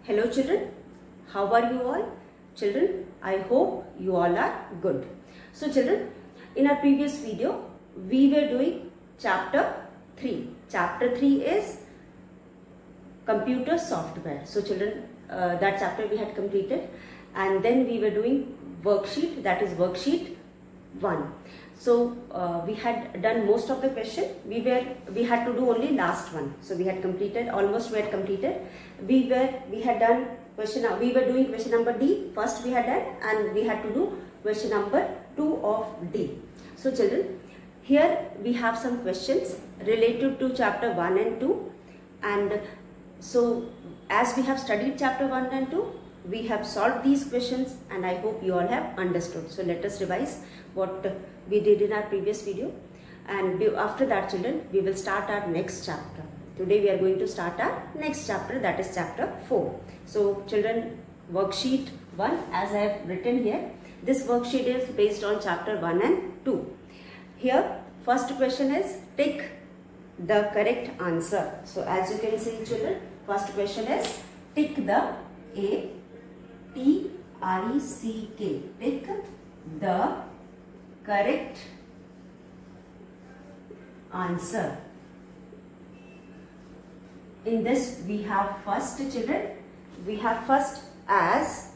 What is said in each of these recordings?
Hello children, how are you all? Children, I hope you all are good. So children, in our previous video, we were doing chapter 3. Chapter 3 is computer software. So children, that chapter we had completed, and then we were doing worksheet, that is worksheet 1. So we had done most of the question. We had to do only last one. So we had completed, almost we had completed. We had done question, we were doing question number D. First we had done, and we had to do question number 2 of D. So children, here we have some questions related to chapter 1 and 2. And so as we have studied chapter 1 and 2, we have solved these questions, and I hope you all have understood. So let us revise what we did in our previous video, and after that children, we will start our next chapter. Today we are going to start our next chapter, that is chapter 4. So children, worksheet 1, as I have written here, this worksheet is based on chapter 1 and 2. Here first question is tick the correct answer. So as you can see children, first question is tick the A-T-R-E-C-K, tick the correct answer. In this we have first children, we have first as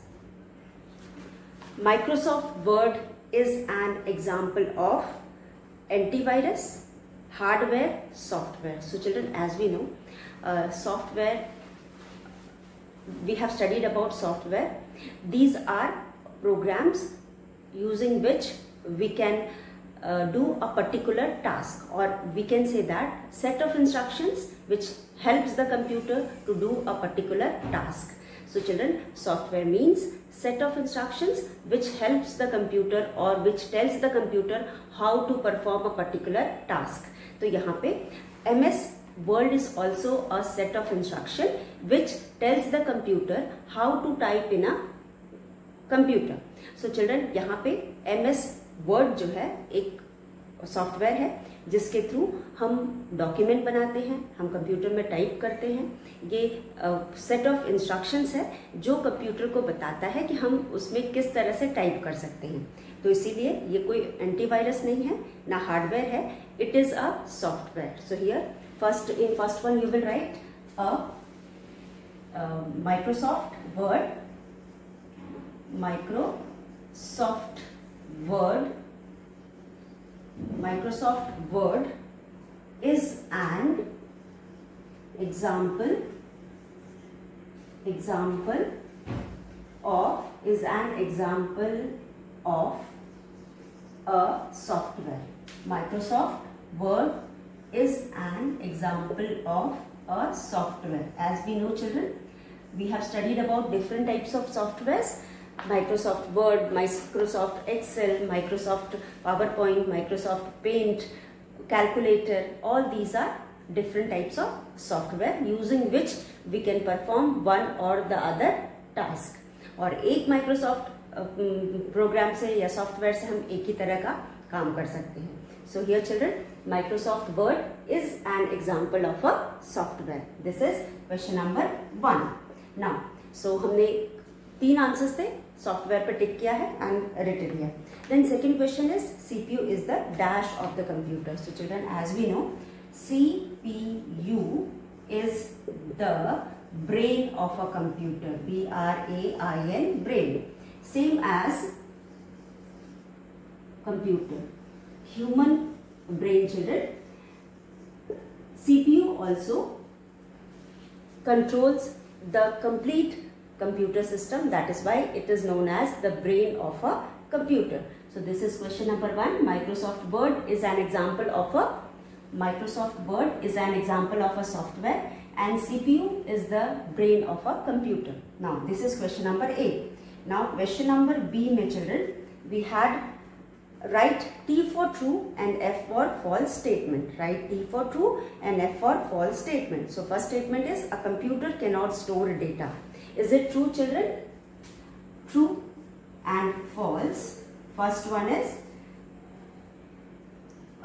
Microsoft Word is an example of antivirus, hardware, software. So children, as we know, software, we have studied about software. These are programs using which we can do a particular task, or we can say that set of instructions which helps the computer to do a particular task. So children, software means set of instructions which helps the computer or which tells the computer how to perform a particular task. So यहाँ पे MS Word is also a set of instruction which tells the computer how to type in a computer. So children, यहाँ पे MS Word जो है एक software है जिसके through हम डॉक्यूमेंट बनाते हैं, हम कंप्यूटर में टाइप करते हैं। ये सेट ऑफ इंस्ट्रक्शंस है जो कंप्यूटर को बताता है कि हम उसमें किस तरह से टाइप कर सकते हैं। तो इसीलिए ये कोई एंटीवायरस नहीं है, ना हार्डवेयर है, it is a software. So here first one you will write Microsoft Word is an example of a software. Microsoft Word is an example of a software. As we know children, we have studied about different types of softwares. Microsoft Word, Microsoft Excel, Microsoft PowerPoint, Microsoft Paint, calculator, all these are different types of software using which we can perform one or the other task. और एक Microsoft programme से या software से हम एक ही तरह का काम कर सकते हैं. So here children, Microsoft Word is an example of a software. This is question number 1. Now, so हमने 3 आंसर्स थे, सॉफ्टवेयर पर टिक किया है and written here. Then second question is CPU is the dash of the computer. So children, as we know, CPU is the brain of a computer. B-R-A-I-N, brain. Same as computer. Human brain children. CPU also controls the complete computer system. That is why it is known as the brain of a computer. So this is question number 1. Microsoft Word is an example of a software, and CPU is the brain of a computer. Now this is question number A. Now question number B, my children, we had write T for true and F for false statement. Write T for true and F for false statement. So first statement is a computer cannot store data. Is it true children? True and false. First one is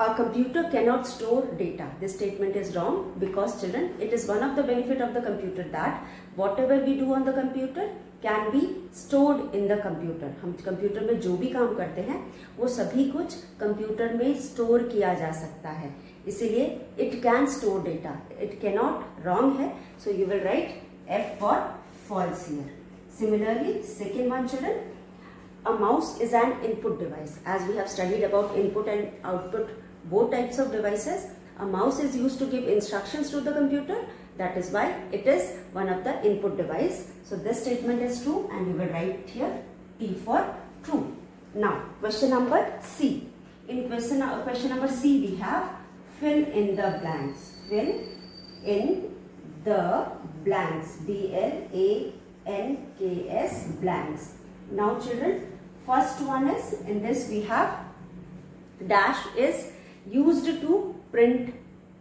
a computer cannot store data. This statement is wrong because children, it is one of the benefit of the computer that whatever we do on the computer can be stored in the computer. हम computer में जो भी काम करते हैं वो सभी कुछ कंप्यूटर में स्टोर किया जा सकता है, इसीलिए it can store data. It cannot, wrong है, so you will write F for false here. Similarly, second one children, a mouse is an input device. As we have studied about input and output, both types of devices, a mouse is used to give instructions to the computer. That is why it is one of the input device. So this statement is true and you will write here T for true. Now question number C. In question number C we have fill in the blanks. Fill in the blanks. B-L-A-N-K-S blanks. Now children, first one is, in this we have dash is used to print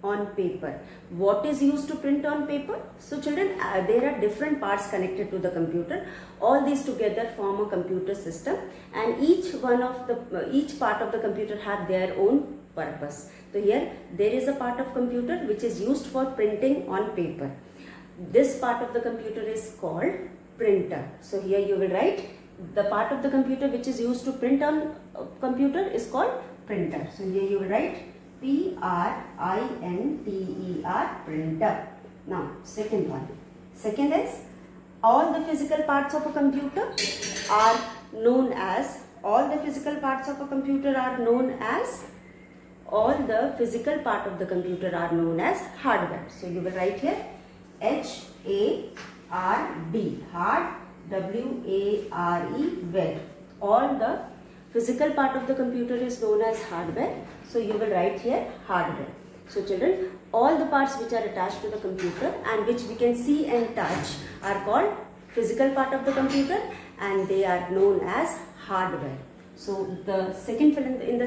on paper. What is used to print on paper? So children, there are different parts connected to the computer. All these together form a computer system, and each part of the computer have their own purpose. So here there is a part of computer which is used for printing on paper. This part of the computer is called printer. So here you will write the part of the computer which is used to print on computer is called printer. So here you will write P-R-I-N-T-E-R, printer. Now second one. Second is all the physical parts of a computer are known as hardware. So you will write here H-A-R-D, hard, W-A-R-E, ware. All the physical part of the computer is known as hardware. So you will write here hardware. So children, all the parts which are attached to the computer and which we can see and touch are called physical part of the computer and they are known as hardware. So the second fill in the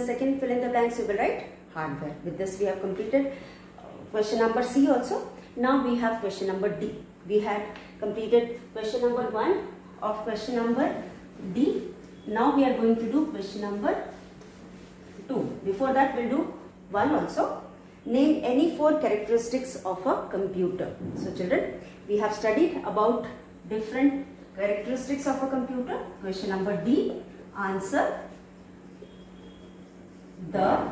blanks you will write hardware. With this we have completed question number C also. Now we have question number D. We had completed question number 1 of question number D. Now we are going to do question number 2. Before that we'll do 1 also. Name any 4 characteristics of a computer. So children, we have studied about different characteristics of a computer. Question number D. Answer the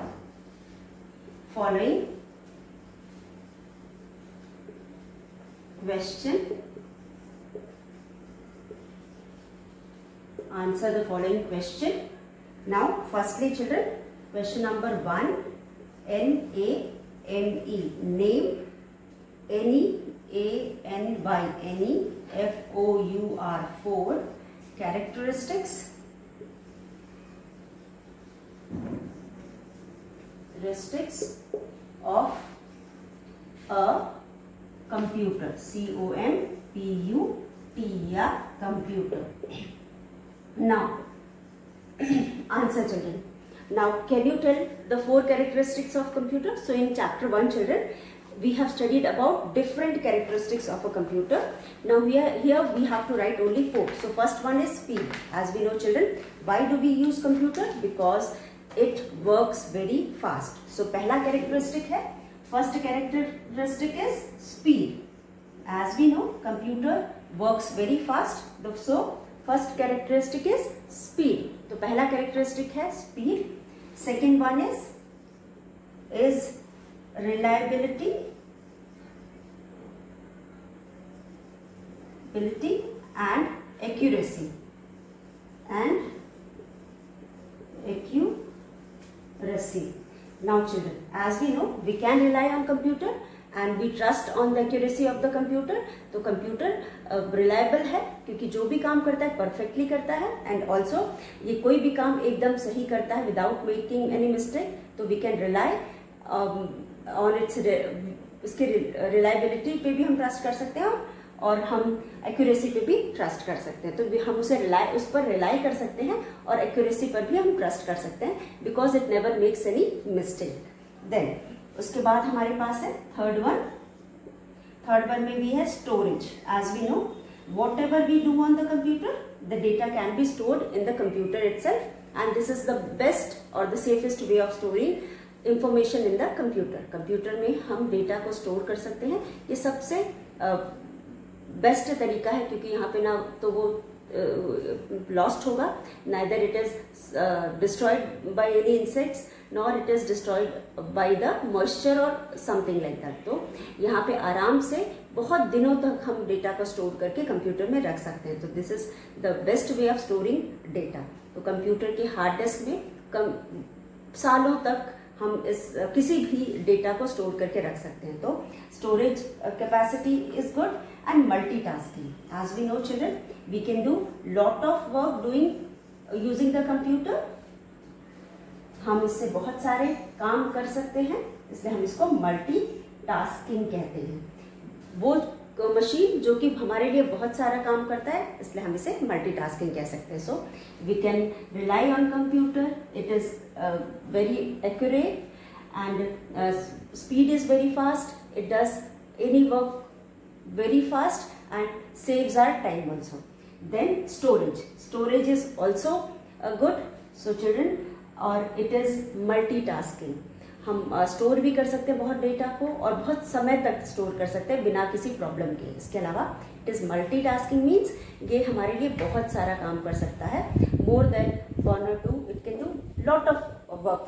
following question. Answer the following question. Now, firstly, children, question number 1, N-A-M-E, name any, A-N-Y, any, F-O-U-R, 4 characteristics of a computer, C-O-M-P-U-T-E-R, computer. Now, answer children. Now, can you tell the 4 characteristics of computer? So, in chapter 1 children, we have studied about different characteristics of a computer. Now, here we have to write only 4. So, first one is speed. As we know children, why do we use computer? Because it works very fast. So, पहला characteristic है, first characteristic is speed. As we know, computer works very fast. So, first characteristic is speed. तो पहला characteristic है speed. Second one is reliability and accuracy. Now children, as we know, we can rely on computer and we trust on the accuracy of the computer. तो computer reliable है क्योंकि जो भी काम करता है perfectly करता है and also ये कोई भी काम एकदम सही करता है without making any mistake. तो we can rely on its उसके reliability पे भी हम trust कर सकते हैं और हम accuracy पे भी trust कर सकते हैं. तो हम उस पर rely कर सकते हैं और accuracy पर भी हम trust कर सकते हैं because it never makes any mistake. Then उसके बाद हमारे पास है थर्ड वन में भी है storage. As we know, whatever we do on the computer, the data can be stored in the computer itself, and this is the best or the safest way of storing information in the computer. Computer में हम data को store कर सकते हैं। ये सबसे best तरीका है, क्योंकि यहाँ पे ना तो वो लॉस्ट होगा, neither it is destroyed by any insects nor it is destroyed by the moisture और समथिंग लाइक दैट। तो यहाँ पे आराम से बहुत दिनों तक हम डेटा को स्टोर करके कंप्यूटर में रख सकते हैं। तो this is the best way of storing data. तो कंप्यूटर के हार्ड डिस्क में सालों तक हम इस किसी भी डेटा को स्टोर करके रख सकते हैं। तो storage capacity is good and multitasking. As we know children, we can do lot of work doing using the computer. हम इससे बहुत सारे काम कर सकते हैं, इसलिए हम इसको मल्टीटास्किंग कहते हैं। वो मशीन जो कि हमारे लिए बहुत सारा काम करता है, इसलिए हम इसे मल्टीटास्किंग कह सकते हैं। So we can rely on computer, it is very accurate and speed is very fast, it does any work very fast and saves our time also. Then storage is also good. So children, or it is multitasking. हम store भी कर सकते हैं बहुत data को और बहुत समय तक स्टोर कर सकते हैं बिना किसी प्रॉब्लम के। इसके अलावा इट इज मल्टीटास्किंग मीन्स ये हमारे लिए बहुत सारा काम कर सकता है, more than 1 or 2, it can do lot of work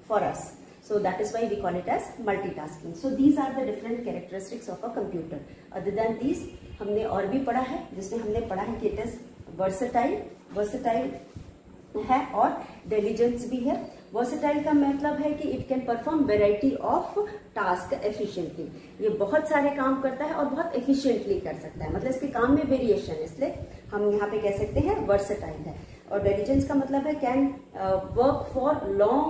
for us. So that is why we call it as multitasking. So these are the different characteristics of a computer. Other than these, हमने और भी पढ़ा है, जिसमें हमने पढ़ा है कि it is versatile है और diligence भी है। Versatile का मतलब है कि it can perform variety of task efficiently. ये बहुत सारे काम करता है और बहुत efficiently कर सकता है, मतलब इसके काम में वेरिएशन, इसलिए हम यहाँ पे कह सकते हैं versatile है। और diligence का मतलब है can work for long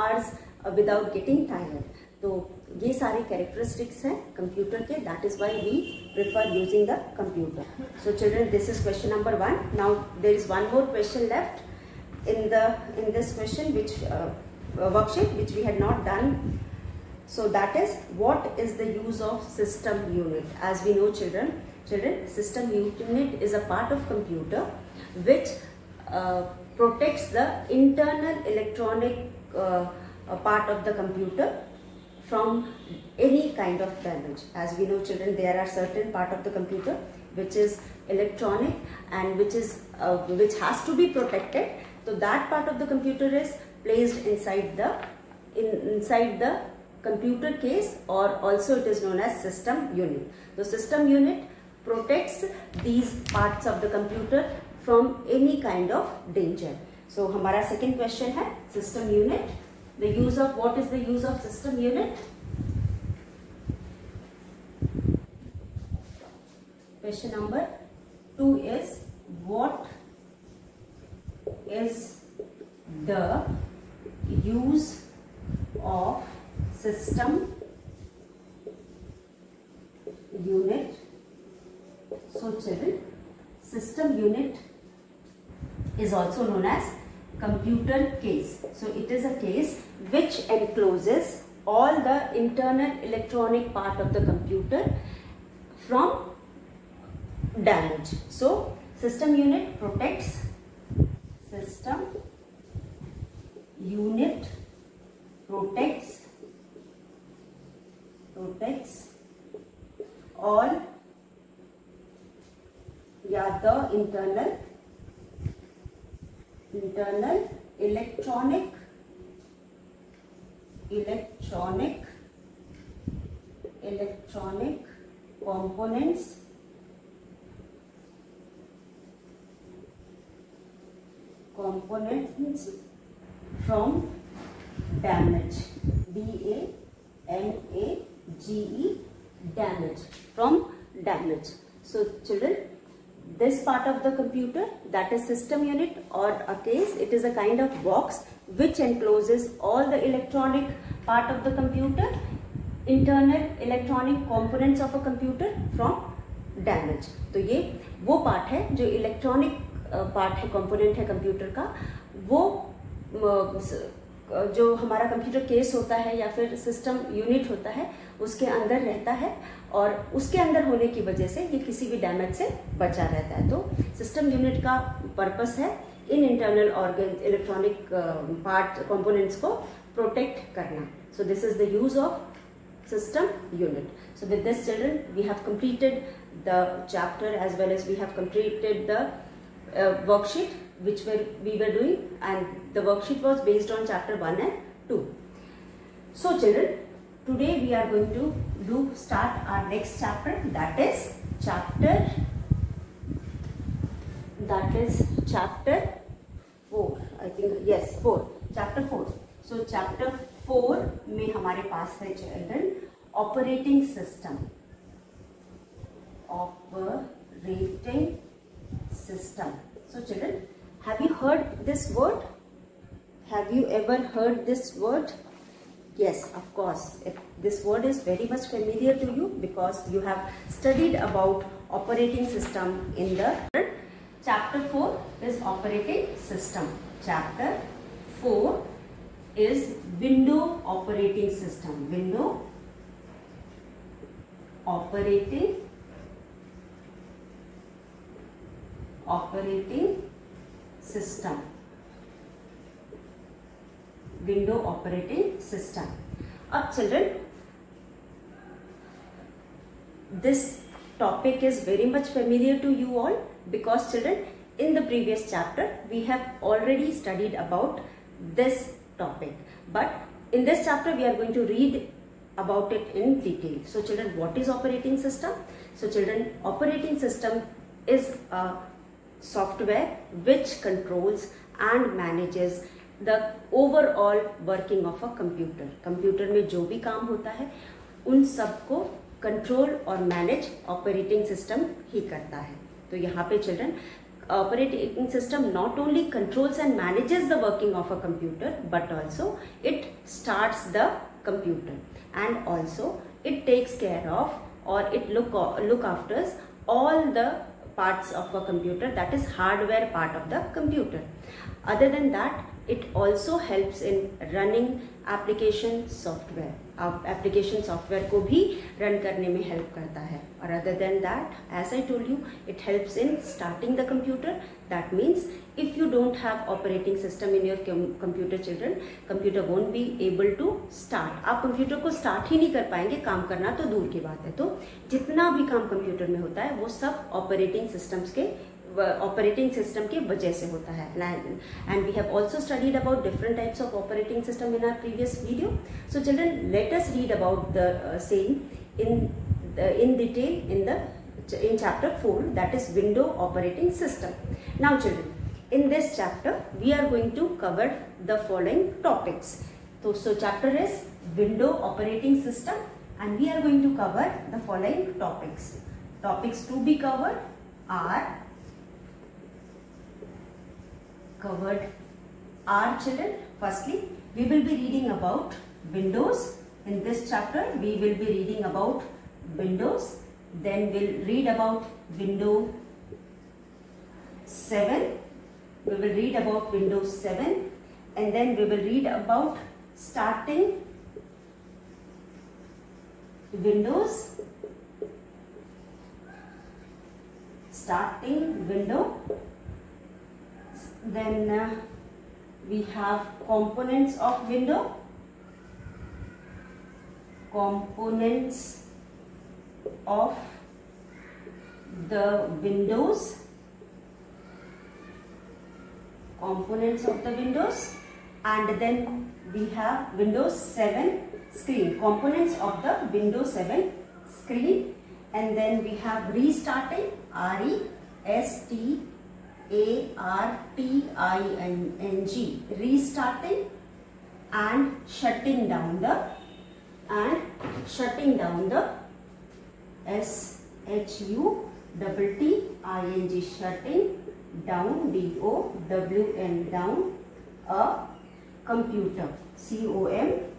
hours without getting tired. तो ये सारे कैरेक्टरिस्टिक्स हैं कंप्यूटर के, that is why we prefer using the computer. So children, this is question number 1। Now there is one more question left in this question, which worksheet which we had not done. So that is, what is the use of system unit? As we know children, system unit is a part of computer which protects the internal electronic part of the computer from any kind of damage. As we know children, there are certain part of the computer which is electronic and which has to be protected. So that part of the computer is placed inside the computer case, or also it is known as system unit. The system unit protects these parts of the computer from any kind of danger. So हमारा second question है system unit. The use of, what is the use of system unit? Question number 2 is, what is the use of system unit? So children, system unit is also known as computer case. So it is a case which encloses all the internal electronic part of the computer from damage. So system unit protects all the internal electronic components from damage. DAMAGE, damage, from damage. So children, this part of the computer, that is system unit or a case, it is a kind of box which encloses all the electronic part of the computer, internal electronic components of a computer from damage. तो ये वो part है जो electronic part है, component है computer का, वो जो हमारा कंप्यूटर केस होता है या फिर सिस्टम यूनिट होता है उसके अंदर रहता है, और उसके अंदर होने की वजह से ये किसी भी डैमेज से बचा रहता है। तो सिस्टम यूनिट का पर्पस है in internal organ electronic part components को protect karna. So this is the use of system unit. So with this children, we have completed the chapter as well as we have completed the worksheet which we were doing, and the worksheet was based on chapter 1 and 2. So children, today we are going to start our next chapter, that is chapter 4. I think yes, 4. Chapter 4. So chapter 4 में हमारे पास है children operating system. Operating system. So children, have you heard this word? Have you ever heard this word? Yes, of course. This word is very much familiar to you because you have studied about operating system in the chapter 4 is operating system. Chapter 4 is window operating system. Window operating system. Window operating system. Up children, this topic is very much familiar to you all because children, in the previous chapter we have already studied about this topic, but in this chapter we are going to read about it in detail. So children, what is operating system? So children, operating system is a software which controls and manages the overall working of a computer. Computer में जो भी काम होता है उन सबको control और manage operating system ही करता है. तो यहाँ पे children, operating system not only controls and manages the working of a computer, but also it starts the computer, and also it takes care of or it look after all the parts of a computer, that is hardware part of the computer. Other than that, it also helps in running application software. Application software को भी run करने में help करता है. और other than that, as I told you, it helps in starting the computer. That means if you don't have operating system in your computer children, computer won't be able to start. आप computer को start ही नहीं कर पाएंगे, काम करना तो दूर की बात है. तो जितना भी काम कंप्यूटर में होता है वो सब ऑपरेटिंग सिस्टम के वजह से होता है. And we have also studied about different types of operating system in our previous video. So children, let us read about the same in detail in chapter 4, that is window operating system. Now children, in this chapter we are going to cover the following topics. So chapter is window operating system and we are going to cover the following topics. Topics to be covered are children. Firstly, we will be reading about Windows. In this chapter we will be reading about Windows, then we'll read about Windows 7. We will read about Windows 7 and then we will read about starting Windows, then we have components of window, components of the windows, and then we have Windows 7 screen, components of the Windows 7 screen, and then we have restarting, RESTARTING, restarting, and shutting down the SHUTTING, shutting down, DOWN, down a computer, COMPUTER,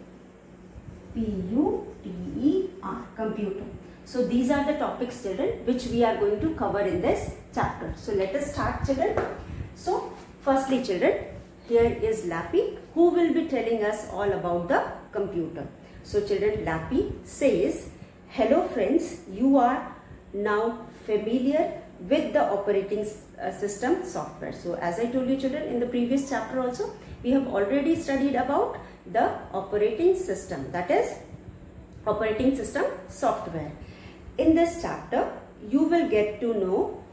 computer. So these are the topics children which we are going to cover in this chapter. So let us start children. So firstly children, here is Lappy who will be telling us all about the computer. So children, Lappy says, hello friends, you are now familiar with the operating system software. So as I told you children, in the previous chapter also we have already studied about the operating system, that is operating system software. In this chapter you will get to know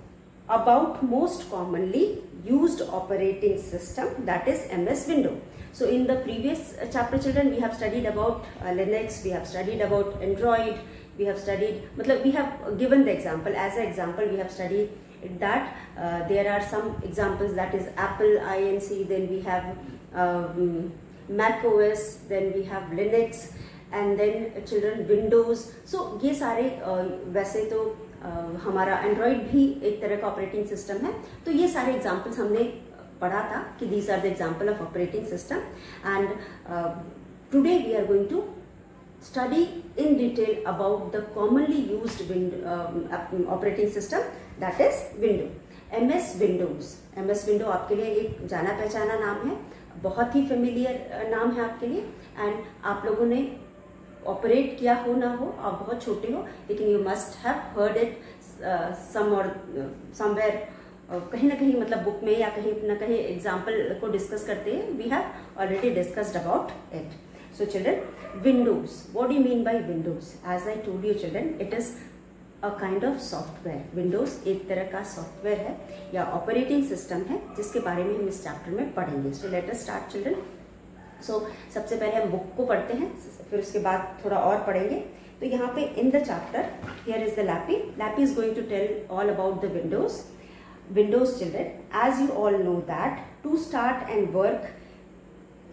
about most commonly used operating system, that is MS Windows. So in the previous chapter children, we have studied about Linux, we have studied about Android, we have studied, we have given the example, as an example we have studied that there are some examples, that is Apple Inc, then we have Mac OS, then we have Linux, and then children Windows. So ये सारे वैसे तो हमारा Android भी एक तरह का operating system है, तो ये सारे एग्जाम्पल्स हमने पढ़ा था कि these are the example of operating system. And today we are going to study in detail about the commonly used operating system, that is Window. MS Windows. MS Window आपके लिए एक जाना पहचाना नाम है, बहुत ही फेमिलियर नाम है आपके लिए, एंड आप लोगों ने ऑपरेट किया हो ना हो, आप बहुत छोटे हो, लेकिन you must have heard it somewhere, कहीं ना कहीं बुक में या कहीं ना कहीं एग्जाम्पल को डिस्कस करते हैं. We have already discussed about it. So children, Windows, what do you mean by Windows? As I told you children, it is a kind of software. Windows एक तरह का सॉफ्टवेयर है या ऑपरेटिंग सिस्टम है, जिसके बारे में हम इस चैप्टर में पढ़ेंगे. So let us start children. So सबसे पहले हम बुक को पढ़ते हैं, फिर उसके बाद थोड़ा और पढ़ेंगे. तो यहाँ पे in the chapter here is the Lappy. Lappy is going to tell all about the Windows. Windows children, as you all know that to start and work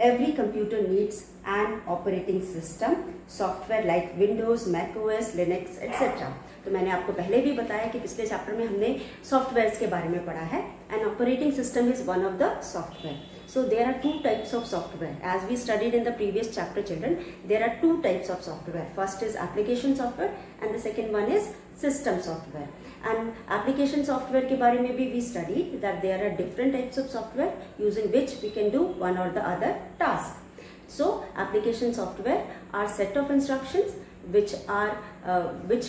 every computer needs an operating system software like Windows, Mac OS, Linux, etc. तो मैंने आपको पहले भी बताया कि पिछले chapter में हमने सॉफ्टवेयर्स के बारे में पढ़ा है. An operating system is one of the software. So there are two types of software. As we studied in the previous chapter children, there are two types of software. First is application software and the second one is system software. And application software के बारे में भी we studied that there are different types of software using which we can do one or the other task. So application software are set of instructions which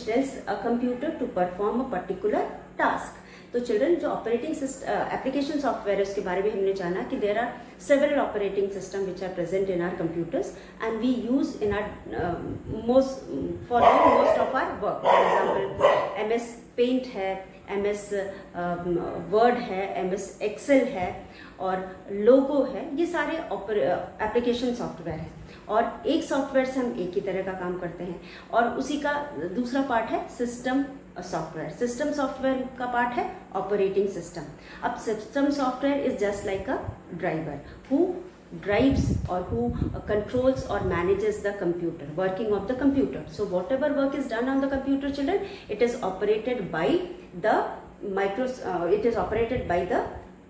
tells a computer to perform a particular task. तो children, जो operating application software है उसके बारे में हमने जाना कि there are several operating system which are present in our computers and we use in our most of our work. For example MS paint है, MS वर्ड है, MS एक्सेल है और लोगो है, ये सारे एप्लीकेशन सॉफ्टवेयर है. और एक सॉफ्टवेयर से हम एक ही तरह का काम करते हैं. और उसी का दूसरा पार्ट है सिस्टम सॉफ्टवेयर. सिस्टम सॉफ्टवेयर का पार्ट है ऑपरेटिंग सिस्टम. अब system software is just like a driver who drives or who controls or manages the computer, working of the computer. So whatever work is done on the computer children, it is operated by the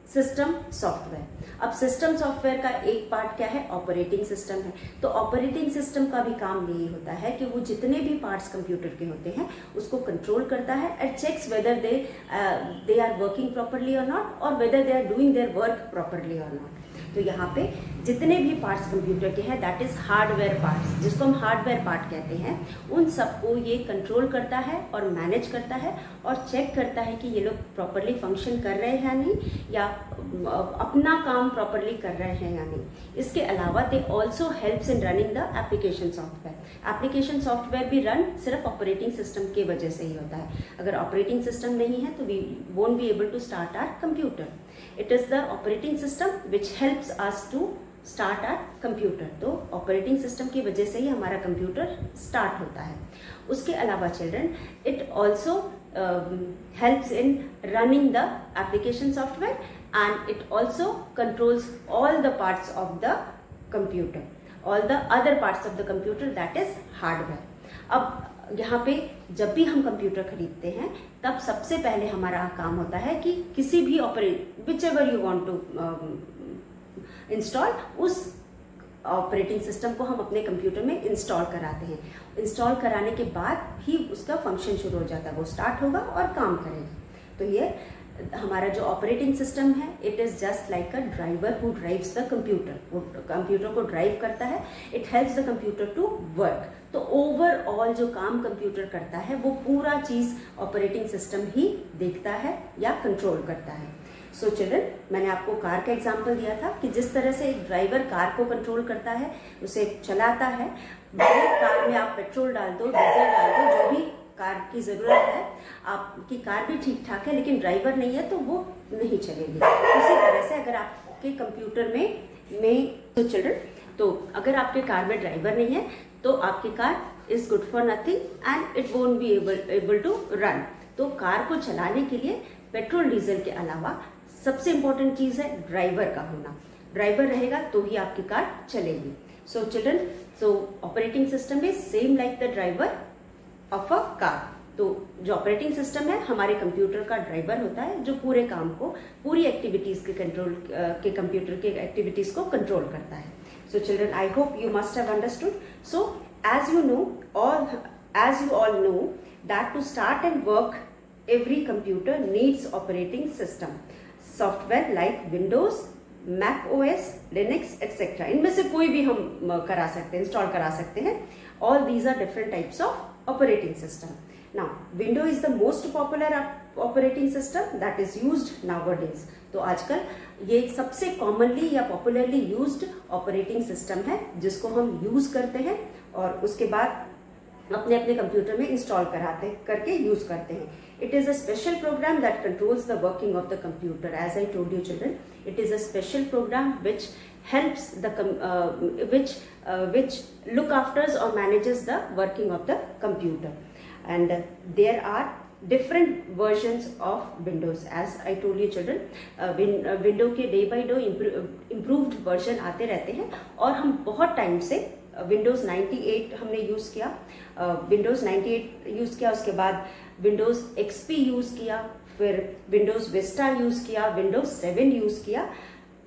system software. अब system software का एक part क्या है? Operating system है. तो operating system का भी काम यही होता है कि वो जितने भी पार्ट्स कंप्यूटर के होते हैं उसको कंट्रोल करता है and checks whether they are working properly or not, और whether they are doing their work properly or not. तो यहाँ पे जितने भी पार्ट्स कंप्यूटर के हैं, दैट इज हार्डवेयर पार्ट्स, जिसको हम हार्डवेयर पार्ट कहते हैं, उन सबको ये कंट्रोल करता है और मैनेज करता है और चेक करता है कि ये लोग प्रॉपरली फंक्शन कर रहे हैं या नहीं, या अपना काम प्रॉपरली कर रहे हैं या नहीं. इसके अलावा they also helps in running the application software. Application software भी रन सिर्फ ऑपरेटिंग सिस्टम की वजह से ही होता है. अगर ऑपरेटिंग सिस्टम नहीं है तो we won't be able to start our computer. It is the operating system which helps us to start our computer. तो operating system की वजह से ही हमारा कंप्यूटर स्टार्ट होता है. उसके अलावा children, it also helps in running the application software and it also controls all the parts of the computer, all the other parts of the computer, that is hardware. अब यहाँ पे जब भी हम कंप्यूटर खरीदते हैं तब सबसे पहले हमारा काम होता है कि किसी भी whichever you want to install, उस ऑपरेटिंग सिस्टम को हम अपने कंप्यूटर में इंस्टॉल कराते हैं. इंस्टॉल कराने के बाद ही उसका फंक्शन शुरू हो जाता है, वो स्टार्ट होगा और काम करेगा. तो ये हमारा जो ऑपरेटिंग सिस्टम है, it is just like a driver who drives the computer. वो कंप्यूटर को ड्राइव करता है. It helps the computer to work. तो ओवरऑल जो काम कंप्यूटर करता है वो पूरा चीज ऑपरेटिंग सिस्टम ही देखता है या कंट्रोल करता है. सो चिल्ड्रन, मैंने आपको कार का एग्जांपल दिया था कि जिस तरह से एक ड्राइवर कार को कंट्रोल करता है, उसे चलाता है। भले कार में आप पेट्रोल डाल दो, डीजल डाल दो, जो भी कार की जरूरत है, आपकी कार भी ठीक ठाक है, लेकिन ड्राइवर नहीं है तो वो नहीं चलेगी। उसी तरह से अगर आपके कंप्यूटर में तो चिल्ड्रन, तो अगर आपके कार में ड्राइवर नहीं है तो आपकी car is good for nothing and it won't be able to run. तो कार को चलाने के लिए पेट्रोल डीजल के अलावा सबसे इंपॉर्टेंट चीज है ड्राइवर का होना। ड्राइवर रहेगा तो ही आपकी कार चलेगी। So children, so operating system is same like the driver of a car. तो जो ऑपरेटिंग सिस्टम है हमारे कंप्यूटर का ड्राइवर होता है, जो पूरे काम को, पूरी एक्टिविटीज के कंट्रोल के कंप्यूटर के एक्टिविटीज को कंट्रोल करता है। So children, I hope you must have understood. So as you all know that to start and work every computer needs operating system, software like Windows, Mac OS, Linux, etc. इनमें से कोई भी हम करा सकते हैं, इंस्टॉल करा सकते हैं। All these are different types of operating system. Now, Windows is the most popular operating system that is used nowadays. तो आजकल ये सबसे कॉमनली या पॉपुलरली यूज्ड ऑपरेटिंग सिस्टम है जिसको हम यूज करते हैं और उसके बाद अपने अपने कंप्यूटर में इंस्टॉल करके यूज करते हैं। It is a special program that controls the working of the computer. As I told you children, it is a special program which helps which look after or manages the working of the computer. And there are different versions of Windows. As I told you children, window के day by day improved version आते रहते हैं और हम बहुत time से Windows 98 हमने use किया, विंडोज 98 यूज किया, उसके बाद विंडोज XP यूज किया, फिर विंडोज विस्टा यूज किया, विंडोज 7 यूज किया,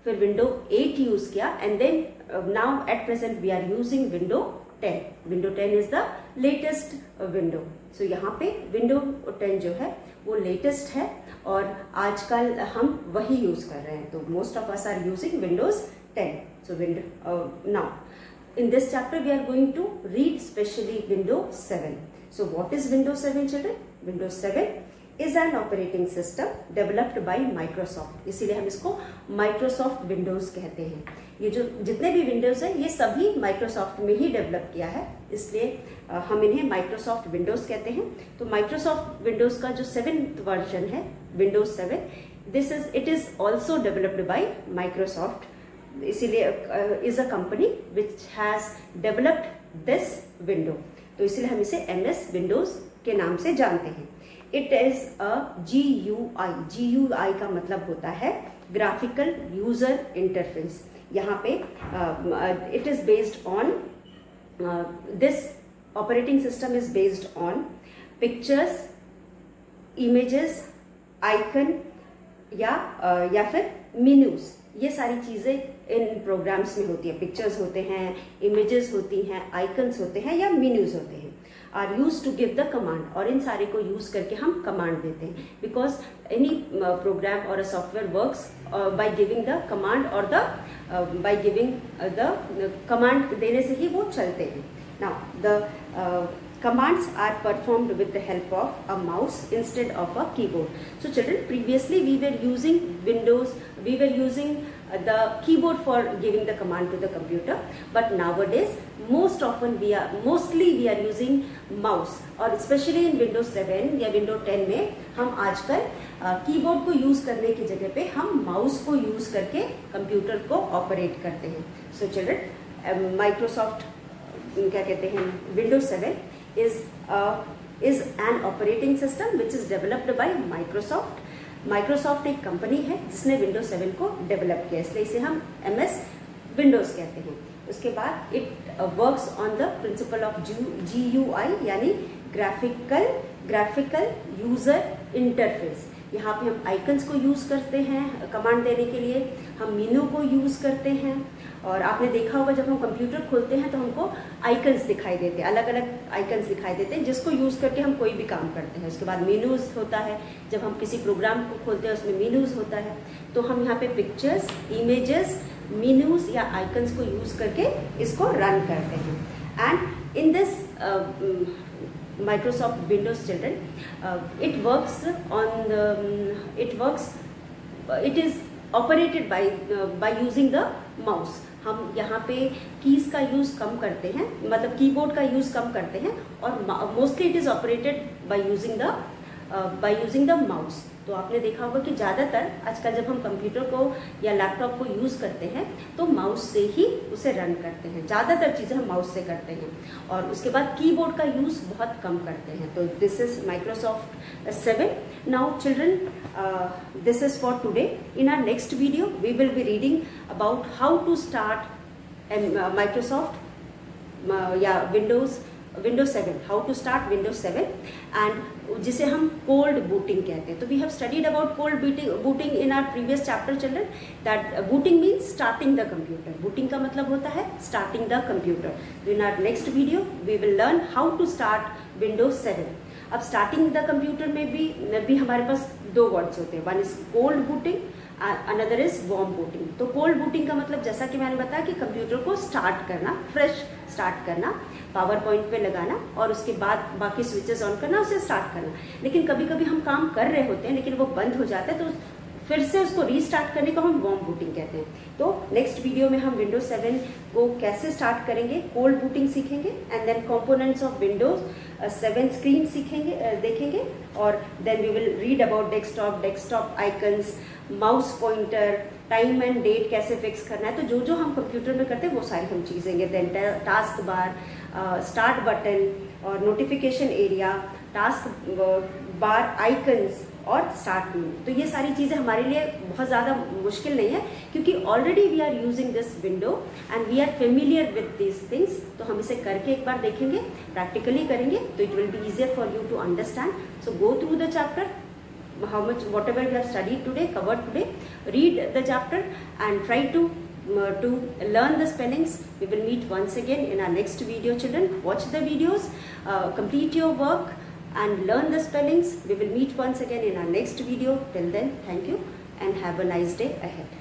फिर विंडो 8 यूज किया, and then now at present we are using window 10. Window 10 is the latest window. So यहाँ पे विंडो 10 जो है वो लेटेस्ट है और आजकल हम वही यूज कर रहे हैं। तो most of us are using Windows 10. So now in this chapter we are going to read specially Windows 7. So what is Windows 7 children? Windows 7 is an operating system developed by Microsoft. इसीलिए हम इसको Microsoft Windows कहते हैं। ये जो जितने भी Windows है ये सभी Microsoft में ही डेवलप किया है, इसलिए हम इन्हें Microsoft Windows कहते हैं। तो Microsoft Windows का जो 7th वर्जन है Windows 7, it is also developed by Microsoft. इसीलिए is a company which has developed this window, तो इसीलिए हम इसे MS विंडोज के नाम से जानते हैं। इट इज अ GUI का मतलब होता है ग्राफिकल यूजर इंटरफेस। यहाँ पे it is based on this operating system is based on pictures, images, icon या फिर मेन्यूज। ये सारी चीजें इन प्रोग्राम्स में होती है। पिक्चर्स होते हैं, इमेजेस होती हैं, आइकन्स होते हैं या मेन्यूज होते हैं, are use to give the command, और इन सारे को यूज करके हम कमांड देते हैं। बिकॉज एनी प्रोग्राम और a software works by giving the command और बाय गिविंग द कमांड देने से ही वो चलते हैं। Now the commands are performed with the help of a mouse instead of a keyboard. So children, previously we were using the keyboard for giving the command to the computer, but nowadays mostly we are using mouse, और especially in Windows 7 या Windows 10 में हम आजकल keyboard को use करने की जगह पे हम माउस को यूज करके कंप्यूटर को ऑपरेट करते हैं। So children, Microsoft क्या कहते हैं, Windows 7 is an operating system which is developed by Microsoft. Microsoft एक कंपनी है जिसने Windows 7 को डेवलप किया, इसलिए इसे हम MS Windows कहते हैं। उसके बाद it works on the principle of GUI यानी ग्राफिकल यूजर इंटरफेस। यहाँ पे हम आइकन्स को यूज करते हैं कमांड देने के लिए, हम मेनू को यूज करते हैं, और आपने देखा होगा जब हम कंप्यूटर खोलते हैं तो हमको आइकन्स दिखाई देते हैं, अलग अलग आइकन्स दिखाई देते हैं जिसको यूज करके हम कोई भी काम करते हैं। उसके बाद मेनूज होता है, जब हम किसी प्रोग्राम को खोलते हैं उसमें मेनूज होता है। तो हम यहाँ पे पिक्चर्स, इमेजेस, मेनूज या आइकन्स को यूज करके इसको रन करते हैं। And in this Microsoft Windows children, it works it is operated by using the mouse. हम यहाँ पे कीज का यूज कम करते हैं, मतलब कीबोर्ड का यूज कम करते हैं, और mostly it is operated by using the mouse. तो आपने देखा होगा कि ज़्यादातर आजकल जब हम कंप्यूटर को या लैपटॉप को यूज़ करते हैं तो माउस से ही उसे रन करते हैं, ज़्यादातर चीज़ें हम माउस से करते हैं, और उसके बाद कीबोर्ड का यूज़ बहुत कम करते हैं। तो this is Microsoft 7. Now children, this is for today. In our next video we will be reading about how to start Microsoft या Windows 7, how to start Windows 7, and जिसे हम cold booting कहते हैं. तो we have studied about cold booting in our previous chapter children. That booting means starting the computer. Booting का मतलब होता है starting the computer. So in our next video we will learn how to start Windows 7. अब starting the computer में भी हमारे पास दो words होते हैं. One is cold booting, another is warm booting. तो कोल्ड बूटिंग का मतलब जैसा कि मैंने बताया कि कंप्यूटर को स्टार्ट करना, फ्रेश स्टार्ट करना, पावर पॉइंट पे लगाना और उसके बाद बाकी स्विचेस ऑन करना, उसे स्टार्ट करना. लेकिन कभी कभी हम काम कर रहे होते हैं लेकिन वो बंद हो जाता है, तो फिर से उसको रीस्टार्ट करने को हम वार्म बूटिंग कहते हैं. तो नेक्स्ट वीडियो में हम विंडोज 7 को कैसे स्टार्ट करेंगे, कोल्ड बूटिंग सीखेंगे, and then components of Windows 7 screen सीखेंगे, देखेंगे, और then we will read about desktop icons, mouse pointer, time and date कैसे फिक्स करना है. तो जो हम कंप्यूटर में करते हैं वो सारी हम चीजेंगे. Then task bar, start button और notification area, task bar, icons और स्टार्ट मेनू. तो ये सारी चीजें हमारे लिए बहुत ज्यादा मुश्किल नहीं है, क्योंकि already we are using this window and we are familiar with these things. तो हम इसे करके एक बार देखेंगे, प्रैक्टिकली करेंगे, तो it will be easier for you to understand. So go through the chapter, how much whatever we have studied today, covered today, read the chapter and try to learn the spellings. We will meet once again in our next video children. Watch the videos, complete your work and learn the spellings. We will meet once again in our next video. Till then, thank you and have a nice day ahead.